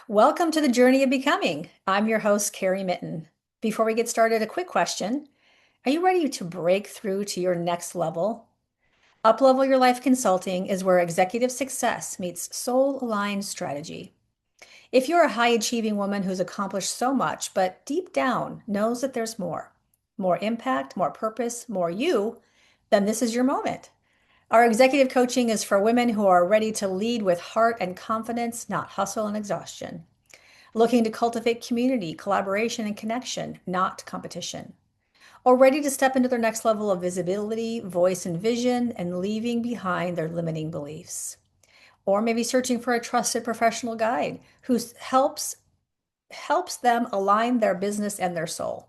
Welcome to the Journey of Becoming. I'm your host, Karrie Mitten. Before we get started, a quick question. Are you ready to break through to your next level? Uplevel Your Life Consulting is where executive success meets soul-aligned strategy. If you're a high-achieving woman who's accomplished so much, but deep down knows that there's more impact, more purpose, more you, then this is your moment. Our executive coaching is for women who are ready to lead with heart and confidence, not hustle and exhaustion. Looking to cultivate community, collaboration, and connection, not competition. Or ready to step into their next level of visibility, voice, and vision, and leaving behind their limiting beliefs. Or maybe searching for a trusted professional guide who helps them align their business and their soul.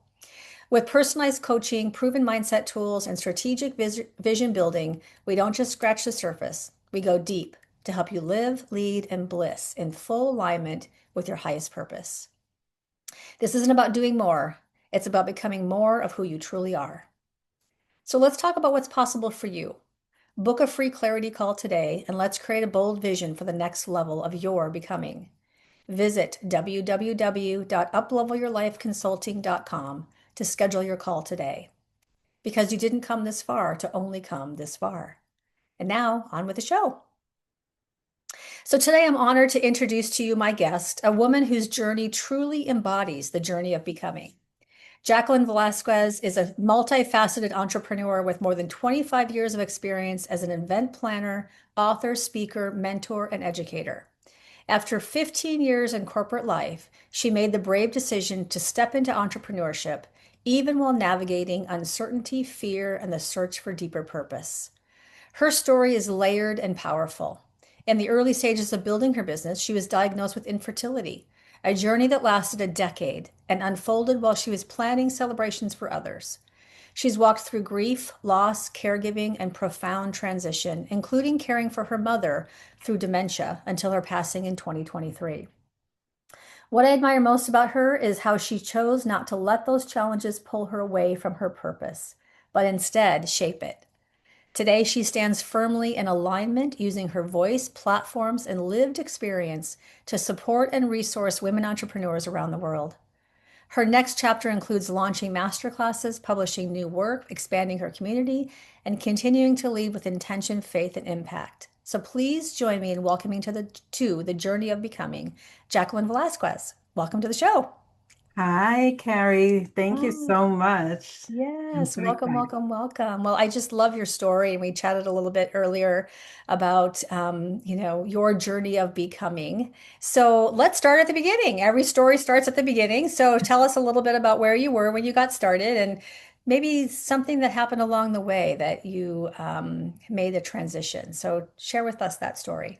With personalized coaching, proven mindset tools, and strategic vision building, we don't just scratch the surface, we go deep to help you live, lead, and bliss in full alignment with your highest purpose. This isn't about doing more, it's about becoming more of who you truly are. So let's talk about what's possible for you. Book a free clarity call today and let's create a bold vision for the next level of your becoming. Visit www.uplevelyourlifeconsulting.com to schedule your call today. Because you didn't come this far to only come this far. And now, on with the show. So today I'm honored to introduce to you my guest, a woman whose journey truly embodies the journey of becoming. Jacqueline Vazquez is a multifaceted entrepreneur with more than 25 years of experience as an event planner, author, speaker, mentor, and educator. After 15 years in corporate life, she made the brave decision to step into entrepreneurship, even while navigating uncertainty, fear, and the search for deeper purpose. Her story is layered and powerful. In the early stages of building her business, she was diagnosed with infertility, a journey that lasted a decade and unfolded while she was planning celebrations for others. She's walked through grief, loss, caregiving, and profound transition, including caring for her mother through dementia until her passing in 2023. What I admire most about her is how she chose not to let those challenges pull her away from her purpose, but instead shape it. Today, she stands firmly in alignment using her voice, platforms, and lived experience to support and resource women entrepreneurs around the world. Her next chapter includes launching masterclasses, publishing new work, expanding her community, and continuing to lead with intention, faith, and impact. So please join me in welcoming to the journey of becoming, Jacqueline Vazquez. Welcome to the show. Hi, Carrie. Thank you Hi. so much. I'm Yes, so welcome, excited. welcome, welcome. Well, I just love your story, and we chatted a little bit earlier about, your journey of becoming. So let's start at the beginning. Every story starts at the beginning. So tell us a little bit about where you were when you got started, and maybe something that happened along the way that you made the transition. So share with us that story.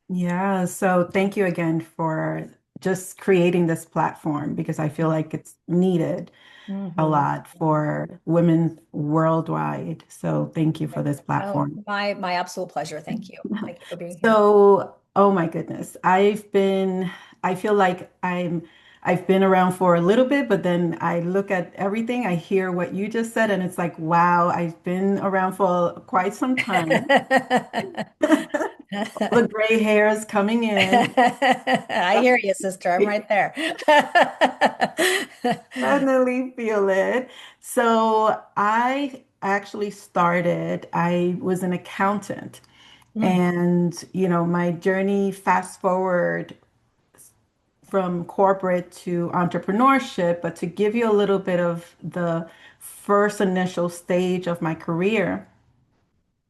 Yeah, so thank you again for just creating this platform because I feel like it's needed a Mhm. lot for women worldwide. So thank you for this Oh, platform. my absolute pleasure. Thank you. Thank you for being here. So, oh my goodness. I feel like I've been around for a little bit, but then I look at everything, I hear what you just said, and it's like, wow, I've been around for quite some time. All the gray hairs coming in. I hear you, sister. I'm right there. Definitely feel it. So I was an accountant. Mm, And, my journey fast forward from corporate to entrepreneurship, but to give you a little bit of the first initial stage of my career,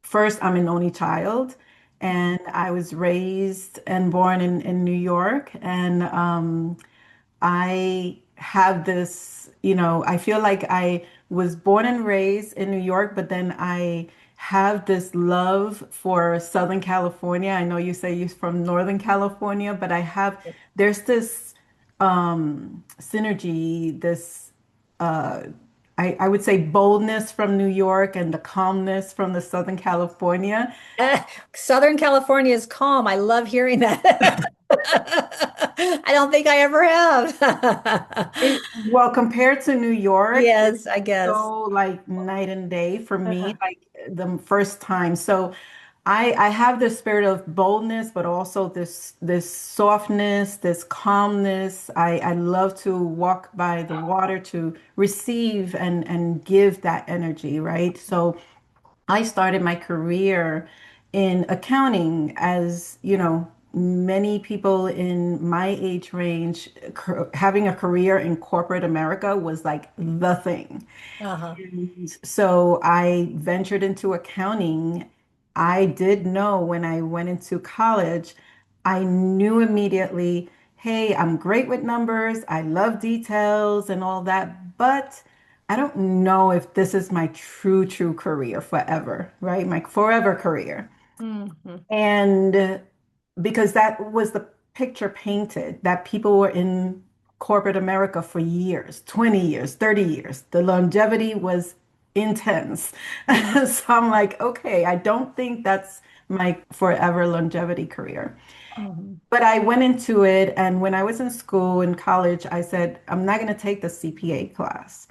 first, I'm an only child, and I was raised and born in New York. And I have this, I feel like I was born and raised in New York, but then I have this love for Southern California. I know you say you're from Northern California, but there's this synergy, this, uh, I would say boldness from New York and the calmness from the Southern California. Southern California is calm. I love hearing that. I don't think I ever have. Well, compared to New York, Yes, it's I guess. so like night and day for me, like the first time. So I have this spirit of boldness, but also this softness, this calmness. I love to walk by the water to receive and give that energy, right? So I started my career in accounting, as, many people in my age range, having a career in corporate America was like the thing. Uh-huh. So I ventured into accounting. I did know when I went into college, I knew immediately, hey, I'm great with numbers. I love details and all that, but I don't know if this is my true career forever, right? My forever career. Hmm. And because that was the picture painted that people were in corporate America for years, 20 years, 30 years. The longevity was intense. So I'm like, okay, I don't think that's my forever longevity career. Hmm. But I went into it, and when I was in school in college, I said, I'm not going to take the CPA class,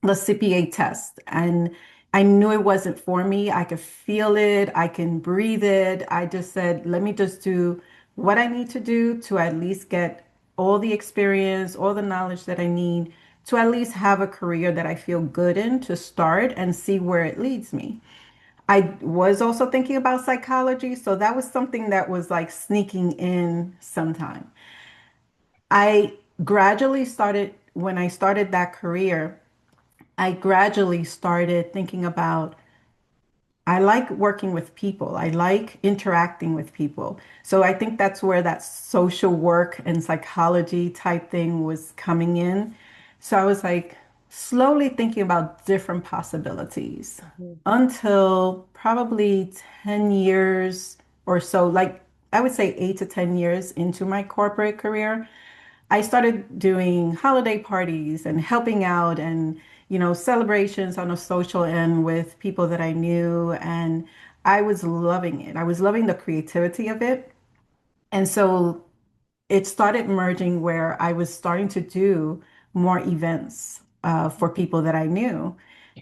the CPA test. And I knew it wasn't for me. I could feel it, I can breathe it. I just said, let me just do what I need to do to at least get all the experience, all the knowledge that I need to at least have a career that I feel good in to start and see where it leads me. I was also thinking about psychology, so that was something that was like sneaking in sometime. I gradually started, when I started that career, I gradually started thinking about I like working with people. I like interacting with people. So I think that's where that social work and psychology type thing was coming in. So I was like slowly thinking about different possibilities until probably 10 years or so, like I would say 8 to 10 years into my corporate career. I started doing holiday parties and helping out and, celebrations on a social end with people that I knew. And I was loving it. I was loving the creativity of it. And so it started merging where I was starting to do more events for people that I knew.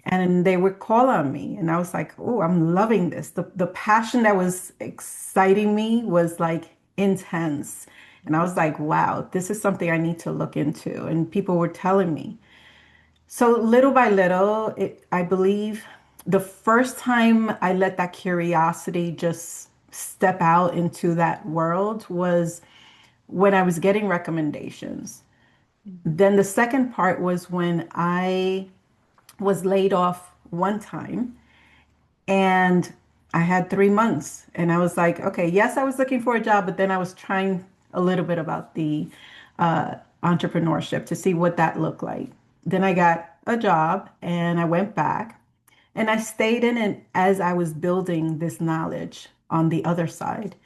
And they would call on me. And I was like, oh, I'm loving this. The passion that was exciting me was like intense. And I was like, wow, this is something I need to look into. And people were telling me. So little by little, I believe the first time I let that curiosity just step out into that world was when I was getting recommendations. Then the second part was when I was laid off one time and I had 3 months and I was like, okay, yes, I was looking for a job, but then I was trying a little bit about the entrepreneurship to see what that looked like. Then I got a job and I went back and I stayed in it as I was building this knowledge on the other side.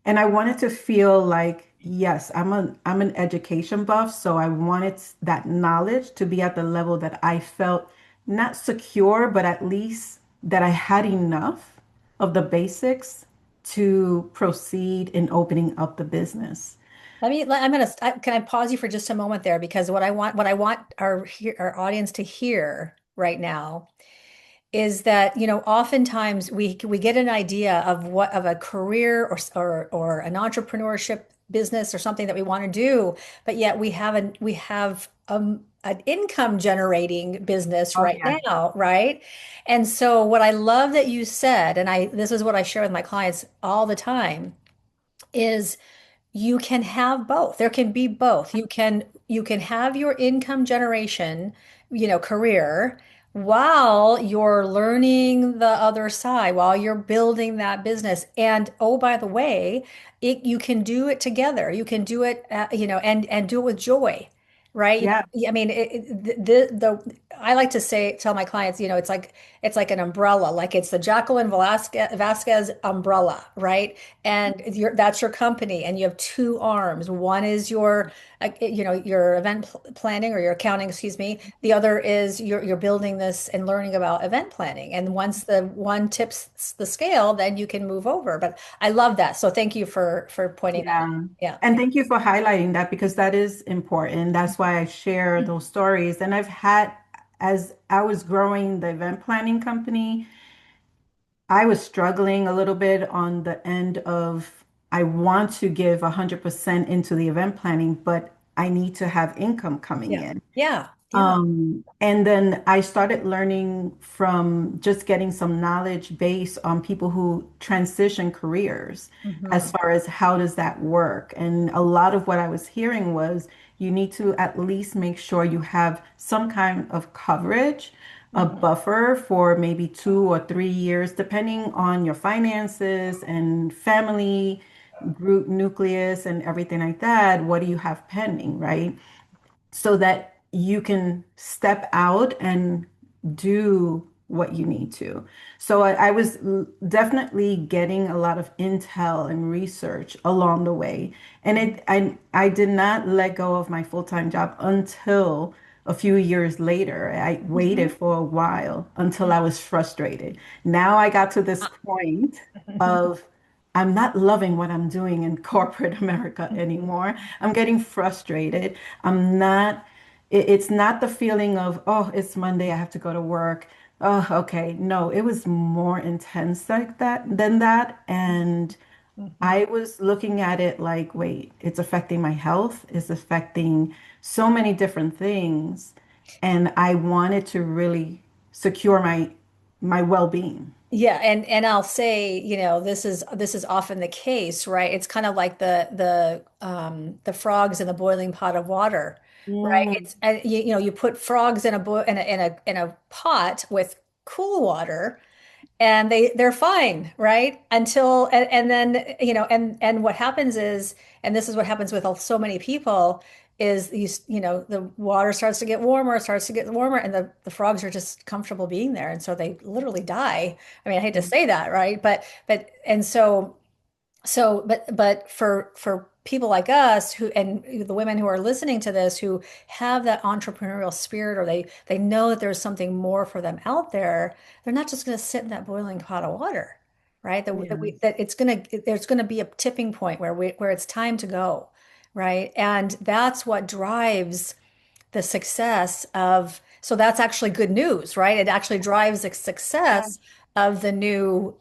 And I wanted to feel like, yes, I'm an education buff, so I wanted that knowledge to be at the level that I felt not secure, but at least that I had enough of the basics to proceed in opening up the business. I'm gonna, can I pause you for just a moment there? Because what I want our audience to hear right now is that, oftentimes we get an idea of what of a career or an entrepreneurship business or something that we want to do, but yet we have an income generating business Oh right yeah. now, right? And so what I love that you said, and I this is what I share with my clients all the time, is you can have both. There can be both. You can have your income generation, career while you're learning the other side, while you're building that business. And oh, by the way, you can do it together. You can do it, and do it with joy, right? Yeah. I mean, I like to tell my clients, it's like an umbrella, like it's the Jacqueline Vasquez umbrella, right? And that's your company, and you have two arms. One is your event planning or your accounting, excuse me. The other is you're building this and learning about event planning. And once the one tips the scale, then you can move over. But I love that. So thank you for pointing that out. Yeah. Yeah. And thank you for highlighting that because that is important. That's why I share those stories. As I was growing the event planning company, I was struggling a little bit on the end of I want to give 100% into the event planning, but I need to have income coming Yeah. in. Yeah. Yeah. And then I started learning from just getting some knowledge based on people who transition careers as Hmm. far as how does that work. And a lot of what I was hearing was you need to at least make sure you have some kind of coverage, a Hmm. buffer for maybe 2 or 3 years, depending on your finances and family group nucleus and everything like that. What do you have pending, right? So that you can step out and do what you need to. So I was definitely getting a lot of intel and research along the way. And I did not let go of my full-time job until a few years later. I waited Hmm. for a while until I was frustrated. Now I got to this point of I'm not loving what I'm doing in corporate America anymore. I'm getting frustrated. I'm not, it's not the feeling of, oh, it's Monday, I have to go to work. Oh, okay. No, it was more intense like that than that. And Hmm. I was looking at it like, wait, it's affecting my health, it's affecting so many different things. And I wanted to really secure my well-being. Yeah, and I'll say, this is often the case, right? It's kind of like the frogs in the boiling pot of water, right? Mm, It's and you put frogs in a bo in a pot with cool water, and they're fine, right? Until and then and what happens is, and this is what happens with so many people, is the water starts to get warmer, and the frogs are just comfortable being there, and so they literally die. I mean, I hate to say that, right? But and but for people like us who and the women who are listening to this who have that entrepreneurial spirit, or they know that there's something more for them out there, they're not just going to sit in that boiling pot of water, right? yes. That there's going to be a tipping point where it's time to go, right? And that's what drives the success of, so that's actually good news, right? It actually drives the Yeah. success of the new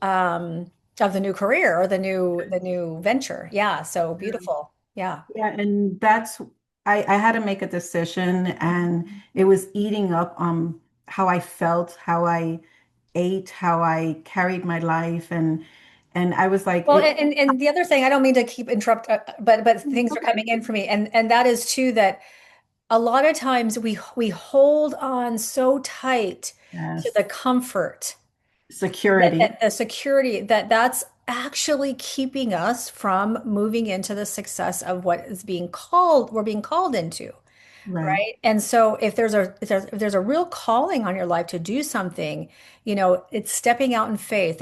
career, or the new venture. Yeah, so beautiful. Yeah. Yeah, and that's I had to make a decision and it was eating up how I felt, how I ate, how I carried my life and I was like Well, it and the other thing, I don't mean to keep interrupt, but things are okay. coming in for me, and that is too, that a lot of times we hold on so tight to Yes. the comfort, Security. a security, that's actually keeping us from moving into the success of what is we're being called into, Right. right? And so if there's a real calling on your life to do something, it's stepping out in faith.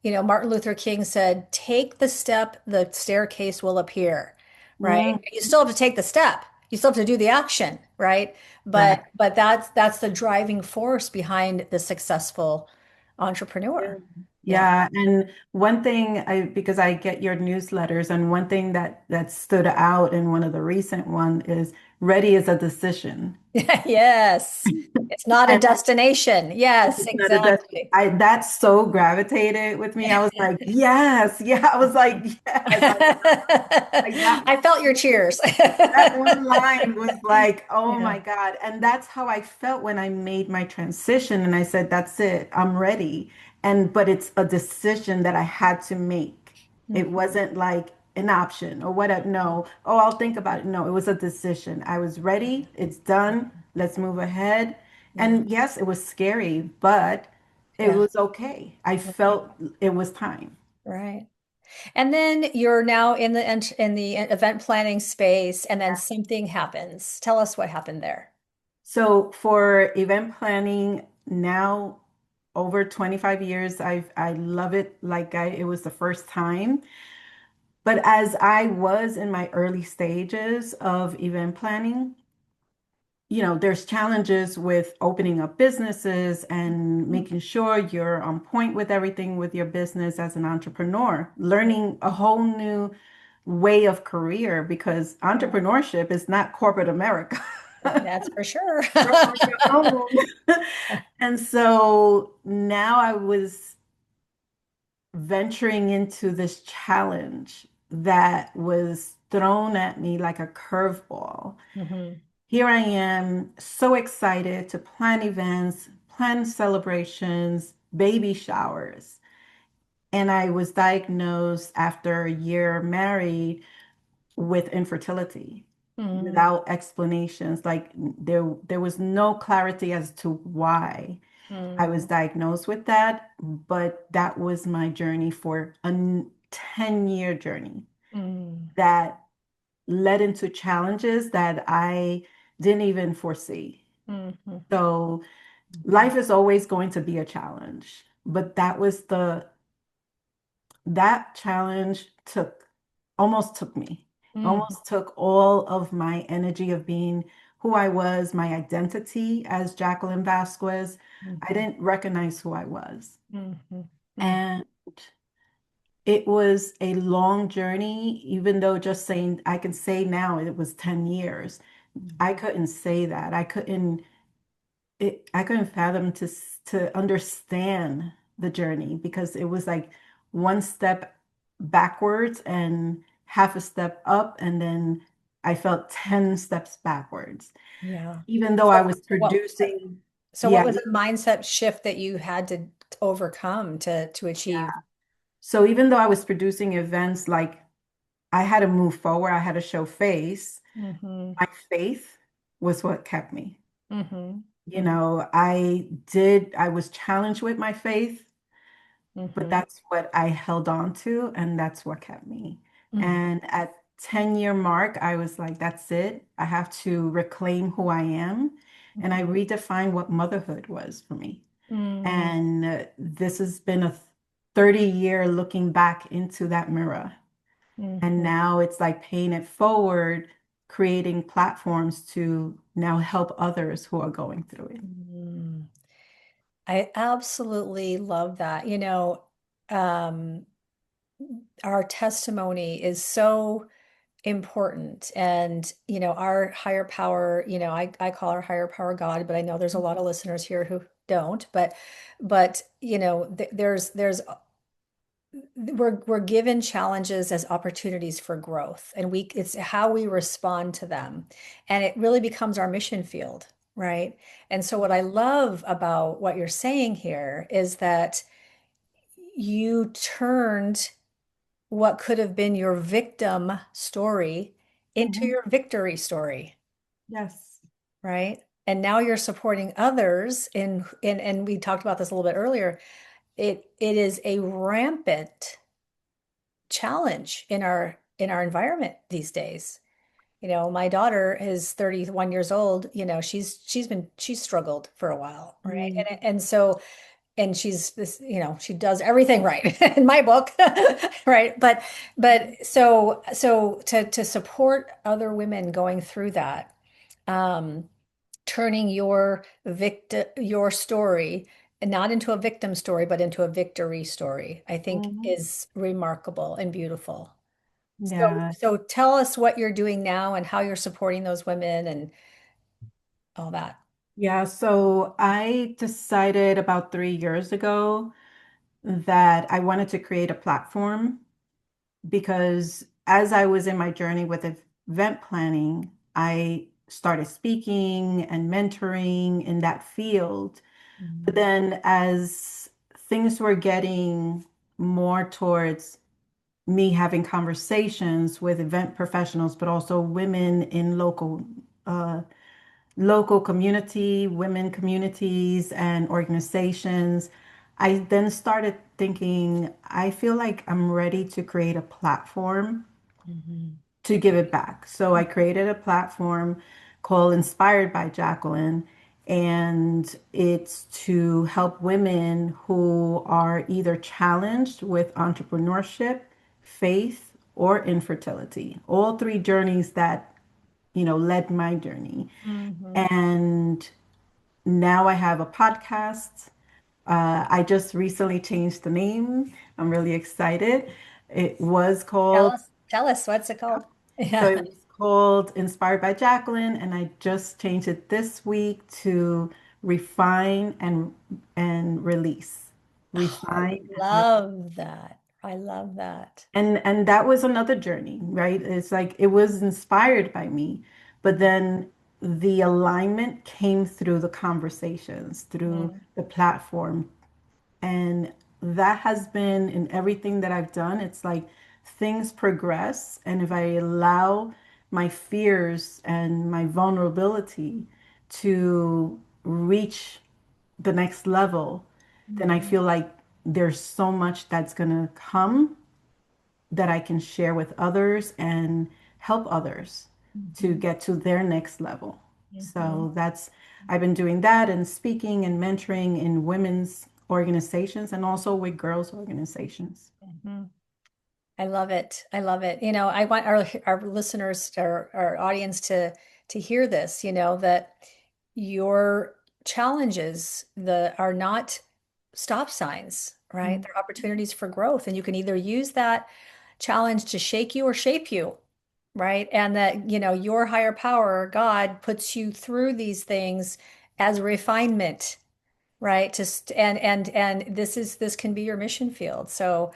Martin Luther King said, take the step, the staircase will appear, right? Mm, You still have to take the step. You still have to do the action, right? But correct. but that's the driving force behind the successful Yeah. entrepreneur. Yeah. Yeah, and one thing because I get your newsletters and one thing that stood out in one of the recent one is ready is a decision. Yes. It's not a destination. Yes, It's not a exactly. that so gravitated with me. I was like, yes, yeah. I was like, yes. Like that. I felt your cheers. That one line was like, oh Yeah. my God. And that's how I felt when I made my transition. And I said, that's it. I'm ready. But it's a decision that I had to make. It Mhm. wasn't like an option or whatever. No. Oh, I'll think about it. No, it was a decision. I was ready. It's done. Let's move ahead. Yeah. And yes, it was scary, but it Yeah. was okay. I Right. felt it was time. Right. And then you're now in the event planning space, and then something happens. Tell us what happened there. So for event planning, now over 25 years, I love it like it was the first time. But as I was in my early stages of event planning, there's challenges with opening up businesses and making sure you're on point with everything with your business as an entrepreneur, learning a whole new way of career because entrepreneurship is not corporate America. That's for sure. You're on your own. And so now I was venturing into this challenge that was thrown at me like a curveball. Hmm. Here I am, so excited to plan events, plan celebrations, baby showers. And I was diagnosed after a year married with infertility Mm, without explanations. Like there was no clarity as to why I was mm, diagnosed with that, but that was my journey for a 10-year journey mm, that led into challenges that I didn't even foresee. mhm, So mhm, life is always going to be a challenge, but that challenge almost took me, mhm, almost took all of my energy of being who I was, my identity as Jacqueline Vasquez. I mhm, didn't recognize who I was. mhm, mhm, And it was a long journey, even though just saying, I can say now it was 10 years. I mhm, couldn't say that. I couldn't fathom to understand the journey because it was like one step backwards and half a step up, and then I felt 10 steps backwards. yeah. Even though I So, was so what, producing, so yeah, what was the mindset shift that you had to overcome to yeah. achieve? So even though I was producing events, like I had to move forward, I had to show face, Hmm. my faith was what kept me. Hmm. I was challenged with my faith, but Hmm. that's what I held on to, and that's what kept me. Hmm. And at 10-year mark, I was like, that's it. I have to reclaim who I am. And I redefined what motherhood was for me. Hmm. And this has been a 30-year looking back into that mirror. And Hmm. now it's like paying it forward, creating platforms to now help others who are going through it. Hmm. I absolutely love that. Um, our testimony is so important. And, our higher power, I call our higher power God, but I know there's a lot of listeners here who don't. But, we're given challenges as opportunities for growth, and it's how we respond to them. And it really becomes our mission field, right? And so what I love about what you're saying here is that you turned what could have been your victim story into Mhm. your victory story, Yes. right? And now you're supporting others and we talked about this a little bit earlier. It is a rampant challenge in our environment these days. My daughter is 31 years old. She's struggled for a while, right? Mm. And she's this, she does everything right in my book, right? But so to support other women going through that, um, turning your story not into a victim story, but into a victory story, I think Mhm. is remarkable and beautiful. So Yeah. so tell us what you're doing now and how you're supporting those women and all that. Yeah. So I decided about 3 years ago that I wanted to create a platform because as I was in my journey with event planning, I started speaking and mentoring in that field. But Mm, then as things were getting more towards me having conversations with event professionals, but also women in uh, local community, women communities, and organizations. I then started thinking, I feel like I'm ready to create a platform mhm, to give it back. So I created a platform called Inspired by Jacqueline, and it's to help women who are either challenged with entrepreneurship, faith, or infertility. All three journeys that, led my journey. mhm. And now I have a podcast. I just recently changed the name. I'm really excited. It was Tell called us, tell us what's it called? So it Yeah. was called Inspired by Jacqueline, and I just changed it this week to refine and release. Oh, I Refine and love that. I love that. and that was another journey, right? It's like it was inspired by me, but then the alignment came through the conversations, through Mm, the platform, and that has been in everything that I've done. It's like things progress. And if I allow my fears and my vulnerability to reach the next level, then I mhm, feel like there's so much that's going to come that I can share with others and help others to mhm, get to their next level. mhm, So I've been doing that and speaking and mentoring in women's organizations and also with girls' organizations. mhm. I love it. I love it. I want our listeners, our audience to hear this, that your challenges are not stop signs, right? Mm. They're opportunities for growth. And you can either use that challenge to shake you or shape you, right? And that, your higher power, God, puts you through these things as refinement, right? And this can be your mission field. So,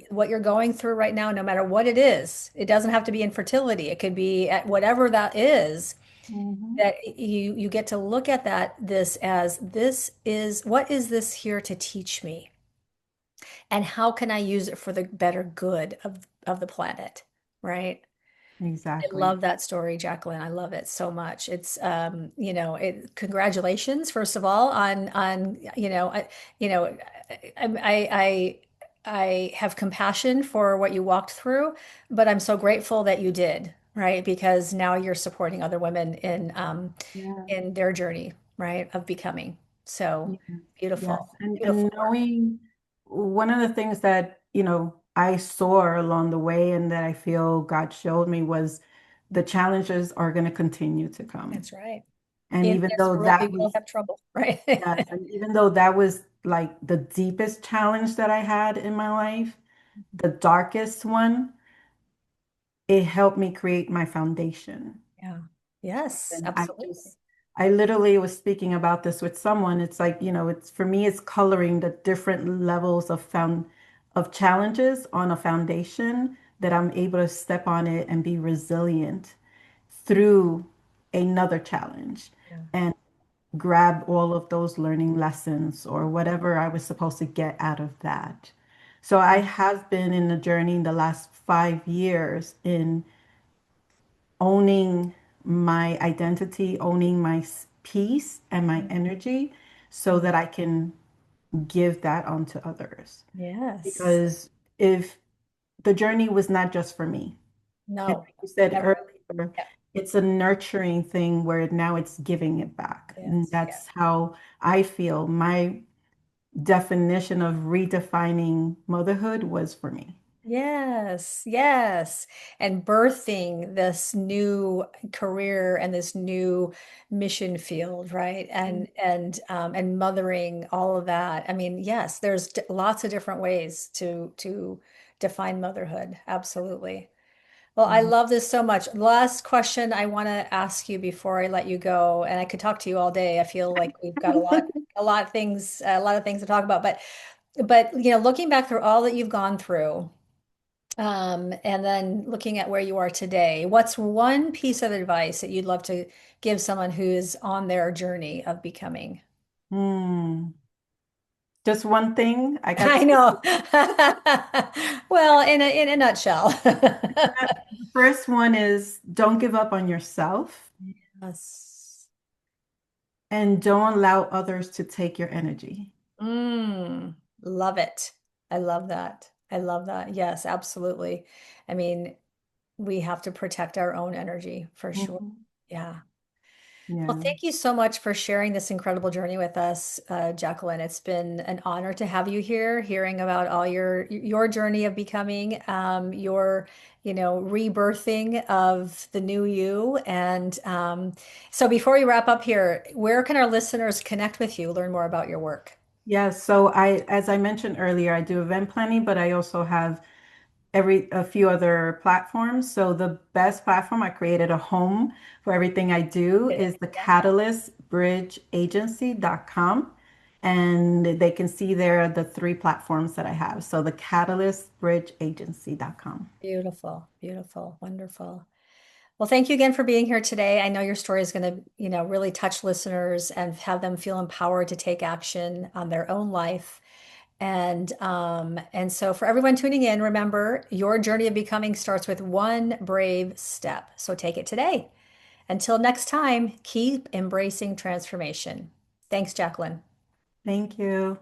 what you're going through right now, no matter what it is, it doesn't have to be infertility. It could be at whatever that is, Mhm. that you get to look at this as this is what is this here to teach me? And how can I use it for the better good of the planet, right? I Exactly. love that story, Jacqueline. I love it so much. It's congratulations, first of all, on you know, I have compassion for what you walked through, but I'm so grateful that you did, right? Because now you're supporting other women Yeah. in their journey, right, of becoming. So Yes. Yes. beautiful, And beautiful work. knowing one of the things that, I saw along the way and that I feel God showed me was the challenges are going to continue to come. That's right. And In even this though world, we that will was, have trouble, right? yes, and even though that was like the deepest challenge that I had in my life, the darkest one, it helped me create my foundation. Yeah. Yes, And absolutely. I literally was speaking about this with someone. It's like, it's for me, it's coloring the different levels of challenges on a foundation that I'm able to step on it and be resilient through another challenge Yeah. and grab all of those learning lessons or whatever I was supposed to get out of that. So I have been in a journey in the last 5 years in owning my identity, owning my peace and my energy so that I can give that onto others. Yes. Because if the journey was not just for me, and No, like you said never. earlier, Yeah. it's a nurturing thing where now it's giving it back. And Yes. Yeah. that's how I feel my definition of redefining motherhood was for me. Yes. Yes. And birthing this new career and this new mission field, right? And mothering all of that. I mean, yes, there's lots of different ways to define motherhood. Absolutely. Well, I Mhm. love this so much. Last question I want to ask you before I let you go, and I could talk to you all day. I feel like we've got a lot of things to talk about. But looking back through all that you've gone through, and then looking at where you are today, what's one piece of advice that you'd love to give someone who is on their journey of becoming? Hmm. Just one thing. I got I two. know. Well, in a nutshell. The first one is don't give up on yourself Yes. and don't allow others to take your energy. Love it. I love that. I love that. Yes, absolutely. I mean, we have to protect our own energy for sure. Mhm. Yeah. Well, Yeah. thank you so much for sharing this incredible journey with us, Jacqueline. It's been an honor to have you here, hearing about all your journey of becoming, your, rebirthing of the new you. And so, before we wrap up here, where can our listeners connect with you, learn more about your work? Yeah. So as I mentioned earlier, I do event planning, but I also have a few other platforms. So the best platform, I created a home for everything I do, Did it? is the Yeah. catalystbridgeagency.com. And they can see there the three platforms that I have. So the catalystbridgeagency.com. Beautiful, beautiful, wonderful. Well, thank you again for being here today. I know your story is going to, really touch listeners and have them feel empowered to take action on their own life. And so for everyone tuning in, remember your journey of becoming starts with one brave step. So take it today. Until next time, keep embracing transformation. Thanks, Jacqueline. Thank you.